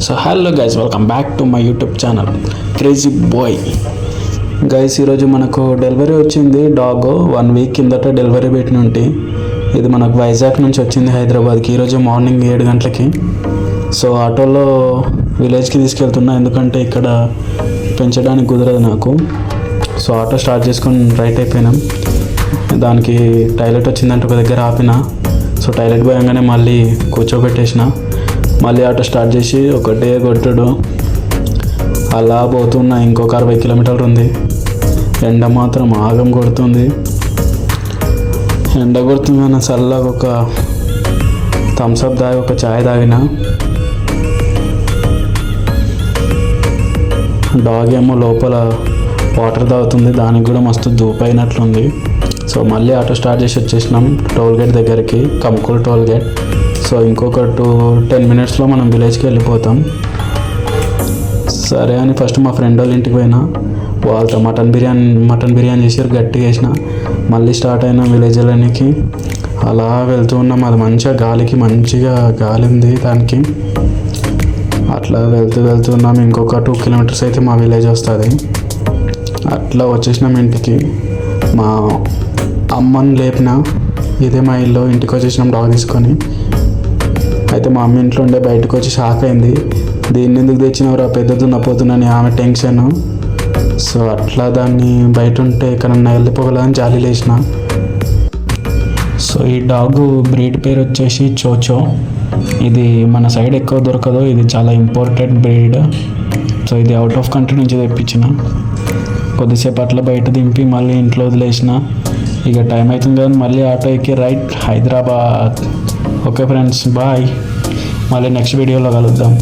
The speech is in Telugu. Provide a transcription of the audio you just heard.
So hello guys, welcome back to my YouTube channel crazy boy. Guys, ఈరోజు మనకు డెలివరీ వచ్చింది. డాగ్ 1 వీక్ కిందట డెలివరీ పెట్టిన ఉంటే ఇది మనకు వైజాగ్ నుంచి వచ్చింది హైదరాబాద్కి ఈరోజు మార్నింగ్ 7 గంటలకి. సో ఆటోలో విలేజ్కి తీసుకెళ్తున్నా, ఎందుకంటే ఇక్కడ పెంచడానికి కుదరదు నాకు. సో ఆటో స్టార్ట్ చేసుకొని రైట్ అయిపోయినాం. దానికి టాయిలెట్ వచ్చిందంటే ఒక దగ్గర ఆపిన. సో టాయిలెట్ పోయంగానే మళ్ళీ కూర్చోబెట్టేసిన. మళ్ళీ ఆటో స్టార్ట్ చేసి ఒకటే కొట్టుడు అలా పోతున్నా. ఇంకొక 60 కిలోమీటర్లు ఉంది. ఎండ మాత్రం ఆగం కొడుతుంది. ఎండ కొడుతుందన్న చల్లగా ఒక థమ్స్అప్ తాగి ఒక చాయ్ తాగిన. డాగ్ ఏమో లోపల వాటర్ తాగుతుంది, దానికి కూడా మస్తు దూపైనట్లుంది. సో మళ్ళీ ఆటో స్టార్ట్ చేసి వచ్చేసినాం టోల్ గేట్ దగ్గరికి, కంకుల్ టోల్ గేట్. సో ఇంకొక 10 మినిట్స్లో మనం విలేజ్కి వెళ్ళిపోతాం. సరే అని ఫస్ట్ మా ఫ్రెండ్ వాళ్ళ ఇంటికి పోయినా. వాళ్ళతో మటన్ బిర్యానీ చేసారు, గట్టిగా వేసిన. మళ్ళీ స్టార్ట్ అయినా విలేజ్ వెళ్ళడానికి. అలా వెళ్తూ ఉన్నాం. అది మంచిగా గాలి ఉంది దానికి. అట్లా వెళ్తున్నాం. ఇంకొక 2 కిలోమీటర్స్ అయితే మా విలేజ్ వస్తుంది. అట్లా వచ్చేసినాం ఇంటికి. మా అమ్మని లేపిన. ఇదే మా ఇల్లు. ఇంటికి వచ్చేసినాం డాగ్ తీసుకొని. అయితే మా అమ్మ ఇంట్లో ఉండే బయటకు వచ్చి షాక్ అయింది. దీన్ని ఎందుకు తెచ్చినవరా, పెద్ద దున్నపోతుందని ఆమె టెన్షన్. సో అట్లా దాన్ని బయట ఉంటే ఎక్కడన్నా వెళ్ళిపోగలని జాలి లేచిన. సో ఈ డాగ్ బ్రీడ్ పేరు వచ్చేసి చోచో. ఇది మన సైడ్ ఎక్కువ దొరకదు, ఇది చాలా ఇంపార్టెంట్ బ్రీడ్. సో ఇది అవుట్ ఆఫ్ కంట్రీ నుంచి తెప్పించిన. కొద్దిసేపు అట్లా బయట దింపి మళ్ళీ ఇంట్లో వదిలేసిన. ఇక టైం అవుతుంది కదా, మళ్ళీ ఆటో ఎక్కి right Hyderabad. Okay friends, bye. మళ్ళీ నెక్స్ట్ వీడియోలో కలుద్దాం.